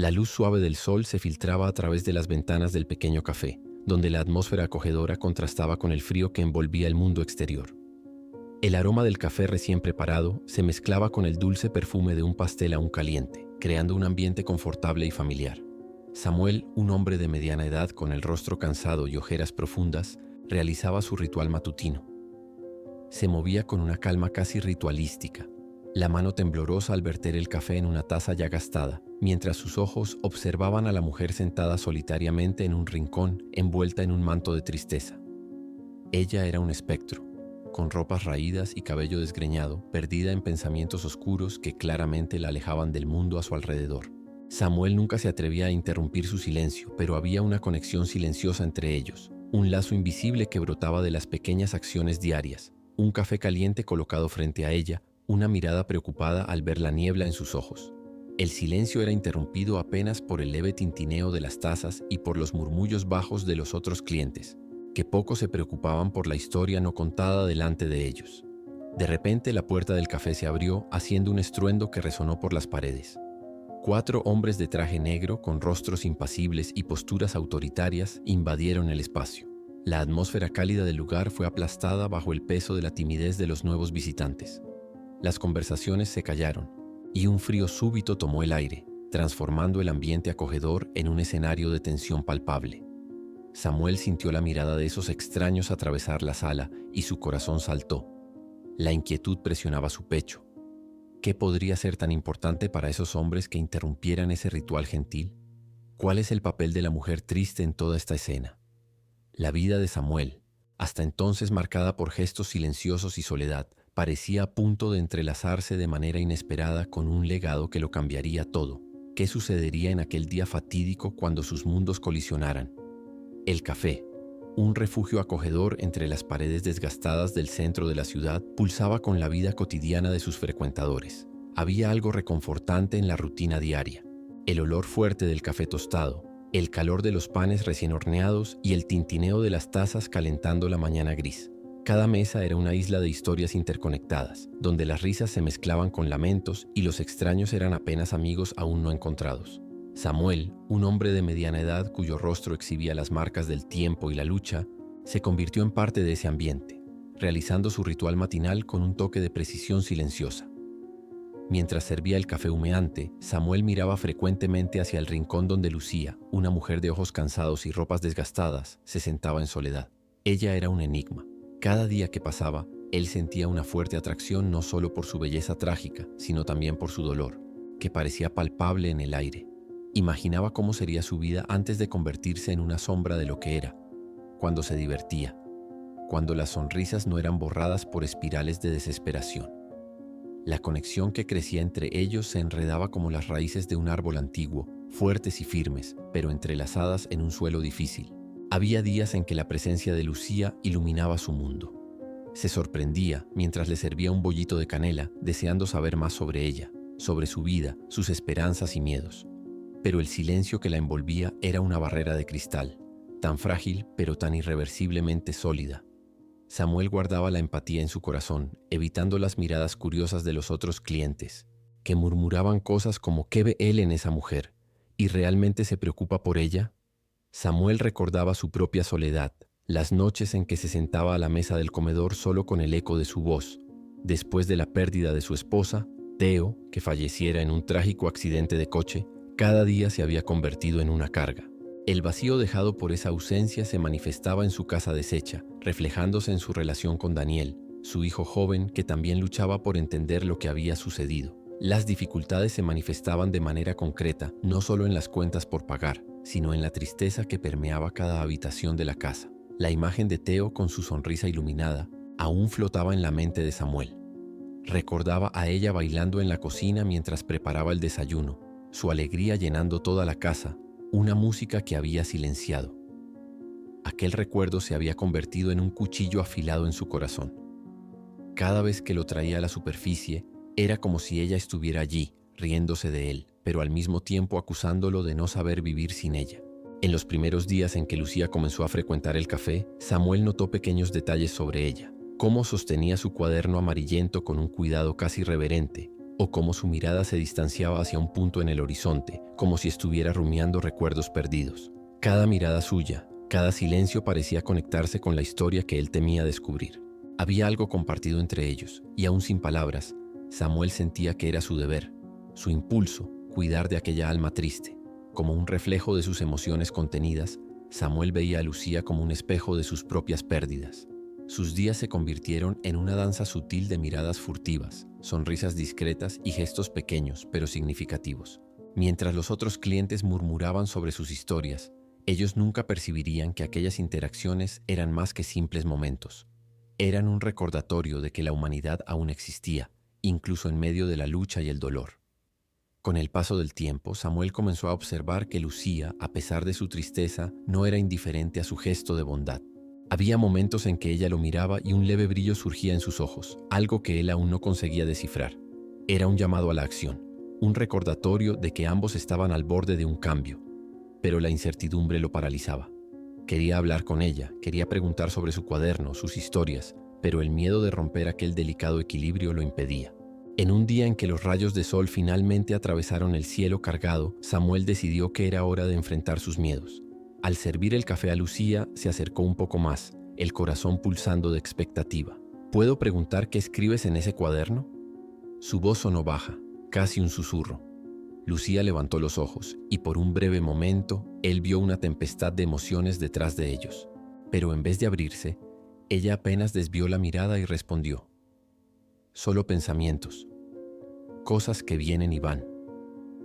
La luz suave del sol se filtraba a través de las ventanas del pequeño café, donde la atmósfera acogedora contrastaba con el frío que envolvía el mundo exterior. El aroma del café recién preparado se mezclaba con el dulce perfume de un pastel aún caliente, creando un ambiente confortable y familiar. Samuel, un hombre de mediana edad con el rostro cansado y ojeras profundas, realizaba su ritual matutino. Se movía con una calma casi ritualística, la mano temblorosa al verter el café en una taza ya gastada, mientras sus ojos observaban a la mujer sentada solitariamente en un rincón, envuelta en un manto de tristeza. Ella era un espectro, con ropas raídas y cabello desgreñado, perdida en pensamientos oscuros que claramente la alejaban del mundo a su alrededor. Samuel nunca se atrevía a interrumpir su silencio, pero había una conexión silenciosa entre ellos, un lazo invisible que brotaba de las pequeñas acciones diarias, un café caliente colocado frente a ella, una mirada preocupada al ver la niebla en sus ojos. El silencio era interrumpido apenas por el leve tintineo de las tazas y por los murmullos bajos de los otros clientes, que poco se preocupaban por la historia no contada delante de ellos. De repente la puerta del café se abrió, haciendo un estruendo que resonó por las paredes. 4 hombres de traje negro, con rostros impasibles y posturas autoritarias, invadieron el espacio. La atmósfera cálida del lugar fue aplastada bajo el peso de la timidez de los nuevos visitantes. Las conversaciones se callaron, y un frío súbito tomó el aire, transformando el ambiente acogedor en un escenario de tensión palpable. Samuel sintió la mirada de esos extraños atravesar la sala y su corazón saltó. La inquietud presionaba su pecho. ¿Qué podría ser tan importante para esos hombres que interrumpieran ese ritual gentil? ¿Cuál es el papel de la mujer triste en toda esta escena? La vida de Samuel, hasta entonces marcada por gestos silenciosos y soledad, parecía a punto de entrelazarse de manera inesperada con un legado que lo cambiaría todo. ¿Qué sucedería en aquel día fatídico cuando sus mundos colisionaran? El café, un refugio acogedor entre las paredes desgastadas del centro de la ciudad, pulsaba con la vida cotidiana de sus frecuentadores. Había algo reconfortante en la rutina diaria. El olor fuerte del café tostado, el calor de los panes recién horneados y el tintineo de las tazas calentando la mañana gris. Cada mesa era una isla de historias interconectadas, donde las risas se mezclaban con lamentos y los extraños eran apenas amigos aún no encontrados. Samuel, un hombre de mediana edad cuyo rostro exhibía las marcas del tiempo y la lucha, se convirtió en parte de ese ambiente, realizando su ritual matinal con un toque de precisión silenciosa. Mientras servía el café humeante, Samuel miraba frecuentemente hacia el rincón donde Lucía, una mujer de ojos cansados y ropas desgastadas, se sentaba en soledad. Ella era un enigma. Cada día que pasaba, él sentía una fuerte atracción no solo por su belleza trágica, sino también por su dolor, que parecía palpable en el aire. Imaginaba cómo sería su vida antes de convertirse en una sombra de lo que era, cuando se divertía, cuando las sonrisas no eran borradas por espirales de desesperación. La conexión que crecía entre ellos se enredaba como las raíces de un árbol antiguo, fuertes y firmes, pero entrelazadas en un suelo difícil. Había días en que la presencia de Lucía iluminaba su mundo. Se sorprendía mientras le servía un bollito de canela, deseando saber más sobre ella, sobre su vida, sus esperanzas y miedos. Pero el silencio que la envolvía era una barrera de cristal, tan frágil pero tan irreversiblemente sólida. Samuel guardaba la empatía en su corazón, evitando las miradas curiosas de los otros clientes, que murmuraban cosas como ¿qué ve él en esa mujer? ¿Y realmente se preocupa por ella? Samuel recordaba su propia soledad, las noches en que se sentaba a la mesa del comedor solo con el eco de su voz, después de la pérdida de su esposa, Teo, que falleciera en un trágico accidente de coche. Cada día se había convertido en una carga. El vacío dejado por esa ausencia se manifestaba en su casa deshecha, reflejándose en su relación con Daniel, su hijo joven que también luchaba por entender lo que había sucedido. Las dificultades se manifestaban de manera concreta, no solo en las cuentas por pagar, sino en la tristeza que permeaba cada habitación de la casa. La imagen de Teo con su sonrisa iluminada aún flotaba en la mente de Samuel. Recordaba a ella bailando en la cocina mientras preparaba el desayuno, su alegría llenando toda la casa, una música que había silenciado. Aquel recuerdo se había convertido en un cuchillo afilado en su corazón. Cada vez que lo traía a la superficie, era como si ella estuviera allí, riéndose de él, pero al mismo tiempo acusándolo de no saber vivir sin ella. En los primeros días en que Lucía comenzó a frecuentar el café, Samuel notó pequeños detalles sobre ella, cómo sostenía su cuaderno amarillento con un cuidado casi reverente, o cómo su mirada se distanciaba hacia un punto en el horizonte, como si estuviera rumiando recuerdos perdidos. Cada mirada suya, cada silencio parecía conectarse con la historia que él temía descubrir. Había algo compartido entre ellos, y aún sin palabras, Samuel sentía que era su deber, su impulso, cuidar de aquella alma triste. Como un reflejo de sus emociones contenidas, Samuel veía a Lucía como un espejo de sus propias pérdidas. Sus días se convirtieron en una danza sutil de miradas furtivas, sonrisas discretas y gestos pequeños pero significativos. Mientras los otros clientes murmuraban sobre sus historias, ellos nunca percibirían que aquellas interacciones eran más que simples momentos. Eran un recordatorio de que la humanidad aún existía, incluso en medio de la lucha y el dolor. Con el paso del tiempo, Samuel comenzó a observar que Lucía, a pesar de su tristeza, no era indiferente a su gesto de bondad. Había momentos en que ella lo miraba y un leve brillo surgía en sus ojos, algo que él aún no conseguía descifrar. Era un llamado a la acción, un recordatorio de que ambos estaban al borde de un cambio, pero la incertidumbre lo paralizaba. Quería hablar con ella, quería preguntar sobre su cuaderno, sus historias, pero el miedo de romper aquel delicado equilibrio lo impedía. En un día en que los rayos de sol finalmente atravesaron el cielo cargado, Samuel decidió que era hora de enfrentar sus miedos. Al servir el café a Lucía, se acercó un poco más, el corazón pulsando de expectativa. ¿Puedo preguntar qué escribes en ese cuaderno? Su voz sonó baja, casi un susurro. Lucía levantó los ojos, y por un breve momento, él vio una tempestad de emociones detrás de ellos. Pero en vez de abrirse, ella apenas desvió la mirada y respondió: solo pensamientos, cosas que vienen y van.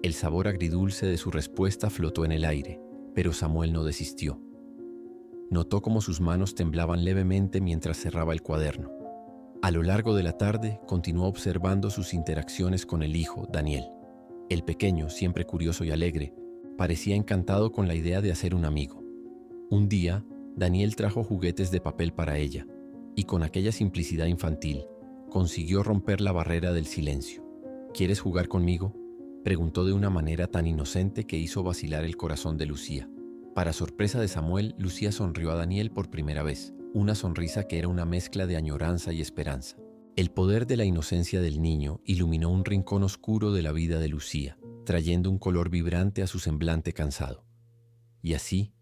El sabor agridulce de su respuesta flotó en el aire, pero Samuel no desistió. Notó cómo sus manos temblaban levemente mientras cerraba el cuaderno. A lo largo de la tarde, continuó observando sus interacciones con el hijo, Daniel. El pequeño, siempre curioso y alegre, parecía encantado con la idea de hacer un amigo. Un día, Daniel trajo juguetes de papel para ella, y con aquella simplicidad infantil, consiguió romper la barrera del silencio. ¿Quieres jugar conmigo?, preguntó de una manera tan inocente que hizo vacilar el corazón de Lucía. Para sorpresa de Samuel, Lucía sonrió a Daniel por primera vez, una sonrisa que era una mezcla de añoranza y esperanza. El poder de la inocencia del niño iluminó un rincón oscuro de la vida de Lucía, trayendo un color vibrante a su semblante cansado. Y así,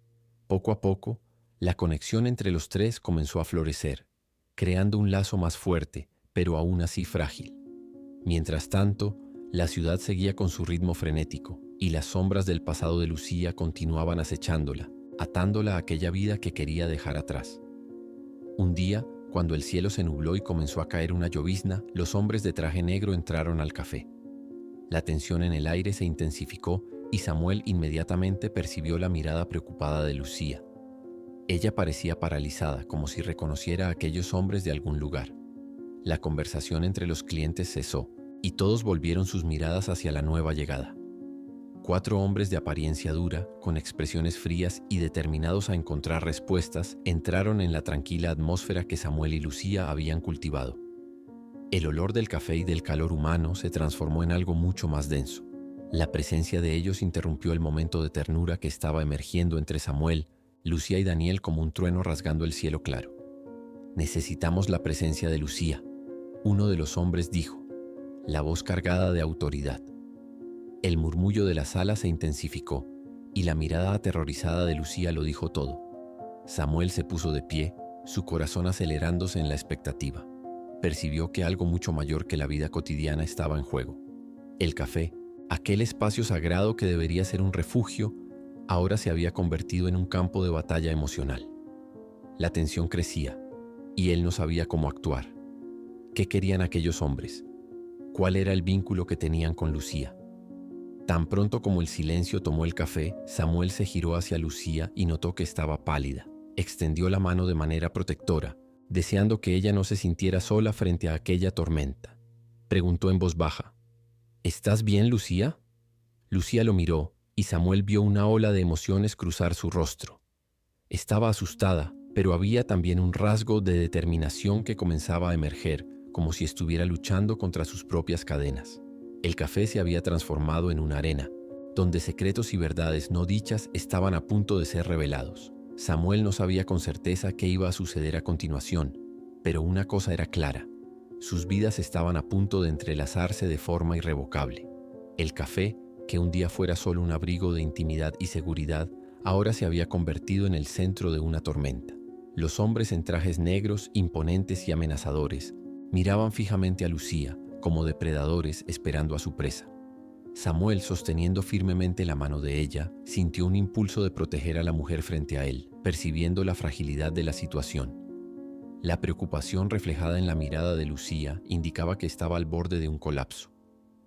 poco a poco, la conexión entre los tres comenzó a florecer, creando un lazo más fuerte, pero aún así frágil. Mientras tanto, la ciudad seguía con su ritmo frenético, y las sombras del pasado de Lucía continuaban acechándola, atándola a aquella vida que quería dejar atrás. Un día, cuando el cielo se nubló y comenzó a caer una llovizna, los hombres de traje negro entraron al café. La tensión en el aire se intensificó y Samuel inmediatamente percibió la mirada preocupada de Lucía. Ella parecía paralizada, como si reconociera a aquellos hombres de algún lugar. La conversación entre los clientes cesó, y todos volvieron sus miradas hacia la nueva llegada. 4 hombres de apariencia dura, con expresiones frías y determinados a encontrar respuestas, entraron en la tranquila atmósfera que Samuel y Lucía habían cultivado. El olor del café y del calor humano se transformó en algo mucho más denso. La presencia de ellos interrumpió el momento de ternura que estaba emergiendo entre Samuel, Lucía y Daniel como un trueno rasgando el cielo claro. «Necesitamos la presencia de Lucía», uno de los hombres dijo, la voz cargada de autoridad. El murmullo de la sala se intensificó, y la mirada aterrorizada de Lucía lo dijo todo. Samuel se puso de pie, su corazón acelerándose en la expectativa. Percibió que algo mucho mayor que la vida cotidiana estaba en juego. El café, aquel espacio sagrado que debería ser un refugio, ahora se había convertido en un campo de batalla emocional. La tensión crecía, y él no sabía cómo actuar. ¿Qué querían aquellos hombres? ¿Cuál era el vínculo que tenían con Lucía? Tan pronto como el silencio tomó el café, Samuel se giró hacia Lucía y notó que estaba pálida. Extendió la mano de manera protectora, deseando que ella no se sintiera sola frente a aquella tormenta. Preguntó en voz baja: ¿Estás bien, Lucía? Lucía lo miró, y Samuel vio una ola de emociones cruzar su rostro. Estaba asustada, pero había también un rasgo de determinación que comenzaba a emerger, como si estuviera luchando contra sus propias cadenas. El café se había transformado en una arena, donde secretos y verdades no dichas estaban a punto de ser revelados. Samuel no sabía con certeza qué iba a suceder a continuación, pero una cosa era clara: Sus vidas estaban a punto de entrelazarse de forma irrevocable. El café, que un día fuera solo un abrigo de intimidad y seguridad, ahora se había convertido en el centro de una tormenta. Los hombres en trajes negros, imponentes y amenazadores, miraban fijamente a Lucía, como depredadores esperando a su presa. Samuel, sosteniendo firmemente la mano de ella, sintió un impulso de proteger a la mujer frente a él, percibiendo la fragilidad de la situación. La preocupación reflejada en la mirada de Lucía indicaba que estaba al borde de un colapso.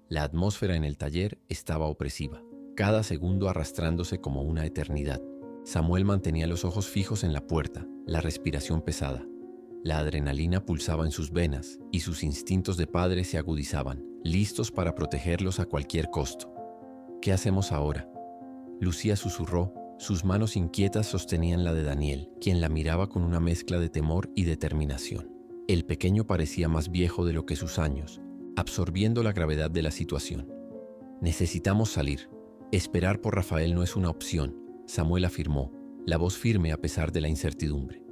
La atmósfera en el taller estaba opresiva, cada segundo arrastrándose como una eternidad. Samuel mantenía los ojos fijos en la puerta, la respiración pesada. La adrenalina pulsaba en sus venas y sus instintos de padre se agudizaban, listos para protegerlos a cualquier costo. ¿Qué hacemos ahora?, Lucía susurró. Sus manos inquietas sostenían la de Daniel, quien la miraba con una mezcla de temor y determinación. El pequeño parecía más viejo de lo que sus años, absorbiendo la gravedad de la situación. Necesitamos salir. Esperar por Rafael no es una opción, Samuel afirmó, la voz firme a pesar de la incertidumbre.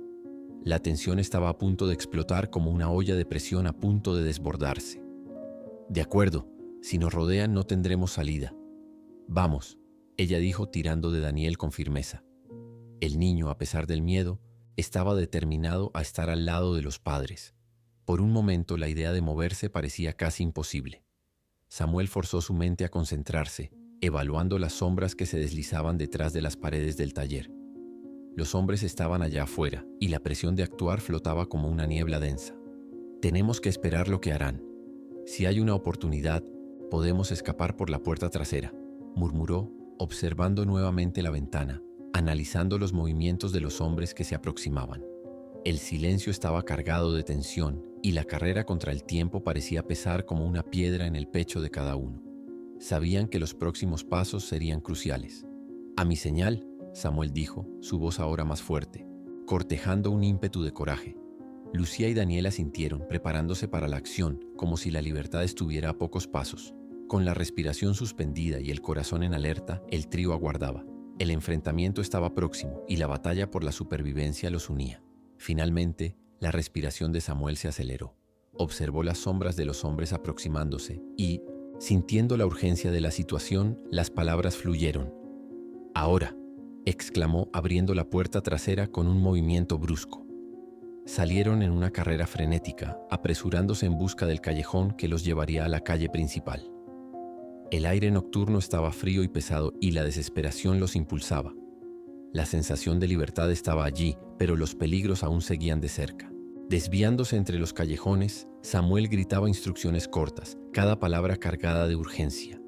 La tensión estaba a punto de explotar como una olla de presión a punto de desbordarse. De acuerdo, si nos rodean no tendremos salida. Vamos, ella dijo tirando de Daniel con firmeza. El niño, a pesar del miedo, estaba determinado a estar al lado de los padres. Por un momento la idea de moverse parecía casi imposible. Samuel forzó su mente a concentrarse, evaluando las sombras que se deslizaban detrás de las paredes del taller. Los hombres estaban allá afuera y la presión de actuar flotaba como una niebla densa. Tenemos que esperar lo que harán. Si hay una oportunidad, podemos escapar por la puerta trasera, murmuró, observando nuevamente la ventana, analizando los movimientos de los hombres que se aproximaban. El silencio estaba cargado de tensión y la carrera contra el tiempo parecía pesar como una piedra en el pecho de cada uno. Sabían que los próximos pasos serían cruciales. A mi señal, Samuel dijo, su voz ahora más fuerte, cortejando un ímpetu de coraje. Lucía y Daniela asintieron, preparándose para la acción, como si la libertad estuviera a pocos pasos. Con la respiración suspendida y el corazón en alerta, el trío aguardaba. El enfrentamiento estaba próximo y la batalla por la supervivencia los unía. Finalmente, la respiración de Samuel se aceleró. Observó las sombras de los hombres aproximándose y, sintiendo la urgencia de la situación, las palabras fluyeron. «Ahora», exclamó abriendo la puerta trasera con un movimiento brusco. Salieron en una carrera frenética, apresurándose en busca del callejón que los llevaría a la calle principal. El aire nocturno estaba frío y pesado y la desesperación los impulsaba. La sensación de libertad estaba allí, pero los peligros aún seguían de cerca. Desviándose entre los callejones, Samuel gritaba instrucciones cortas, cada palabra cargada de urgencia.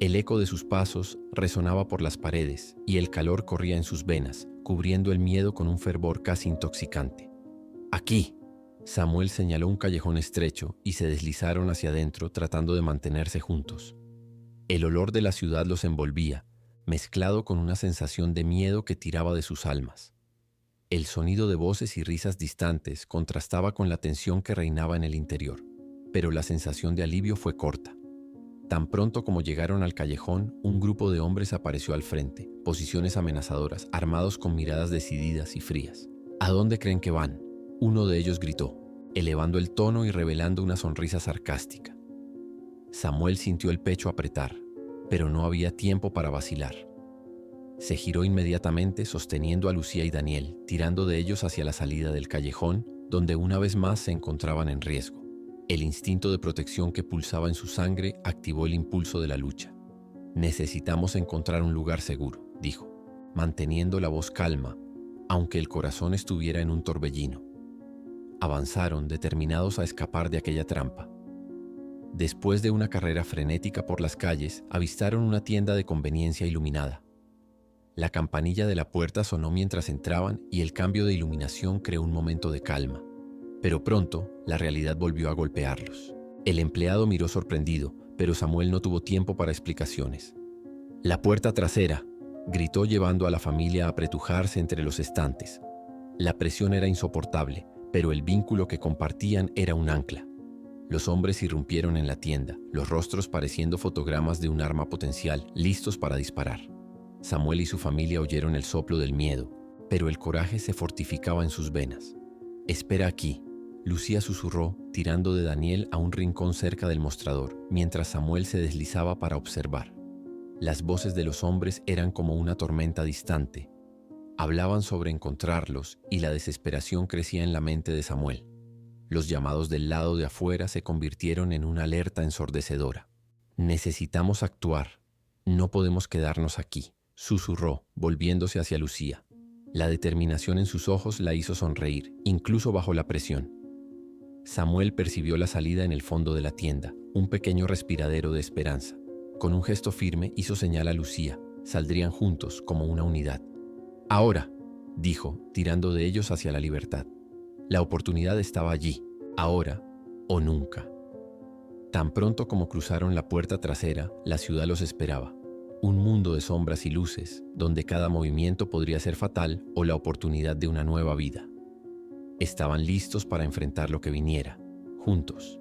El eco de sus pasos resonaba por las paredes y el calor corría en sus venas, cubriendo el miedo con un fervor casi intoxicante. «Aquí», Samuel señaló un callejón estrecho y se deslizaron hacia adentro tratando de mantenerse juntos. El olor de la ciudad los envolvía, mezclado con una sensación de miedo que tiraba de sus almas. El sonido de voces y risas distantes contrastaba con la tensión que reinaba en el interior, pero la sensación de alivio fue corta. Tan pronto como llegaron al callejón, un grupo de hombres apareció al frente, posiciones amenazadoras, armados con miradas decididas y frías. «¿A dónde creen que van?», uno de ellos gritó, elevando el tono y revelando una sonrisa sarcástica. Samuel sintió el pecho apretar, pero no había tiempo para vacilar. Se giró inmediatamente sosteniendo a Lucía y Daniel, tirando de ellos hacia la salida del callejón, donde una vez más se encontraban en riesgo. El instinto de protección que pulsaba en su sangre activó el impulso de la lucha. «Necesitamos encontrar un lugar seguro», dijo, manteniendo la voz calma, aunque el corazón estuviera en un torbellino. Avanzaron, determinados a escapar de aquella trampa. Después de una carrera frenética por las calles, avistaron una tienda de conveniencia iluminada. La campanilla de la puerta sonó mientras entraban y el cambio de iluminación creó un momento de calma. Pero pronto, la realidad volvió a golpearlos. El empleado miró sorprendido, pero Samuel no tuvo tiempo para explicaciones. «La puerta trasera», gritó llevando a la familia a apretujarse entre los estantes. La presión era insoportable, pero el vínculo que compartían era un ancla. Los hombres irrumpieron en la tienda, los rostros pareciendo fotogramas de un arma potencial, listos para disparar. Samuel y su familia oyeron el soplo del miedo, pero el coraje se fortificaba en sus venas. «Espera aquí», Lucía susurró, tirando de Daniel a un rincón cerca del mostrador, mientras Samuel se deslizaba para observar. Las voces de los hombres eran como una tormenta distante. Hablaban sobre encontrarlos y la desesperación crecía en la mente de Samuel. Los llamados del lado de afuera se convirtieron en una alerta ensordecedora. «Necesitamos actuar. No podemos quedarnos aquí», susurró, volviéndose hacia Lucía. La determinación en sus ojos la hizo sonreír, incluso bajo la presión. Samuel percibió la salida en el fondo de la tienda, un pequeño respiradero de esperanza. Con un gesto firme hizo señal a Lucía. Saldrían juntos como una unidad. «Ahora», dijo, tirando de ellos hacia la libertad. La oportunidad estaba allí, ahora o nunca. Tan pronto como cruzaron la puerta trasera, la ciudad los esperaba. Un mundo de sombras y luces, donde cada movimiento podría ser fatal o la oportunidad de una nueva vida. Estaban listos para enfrentar lo que viniera, juntos.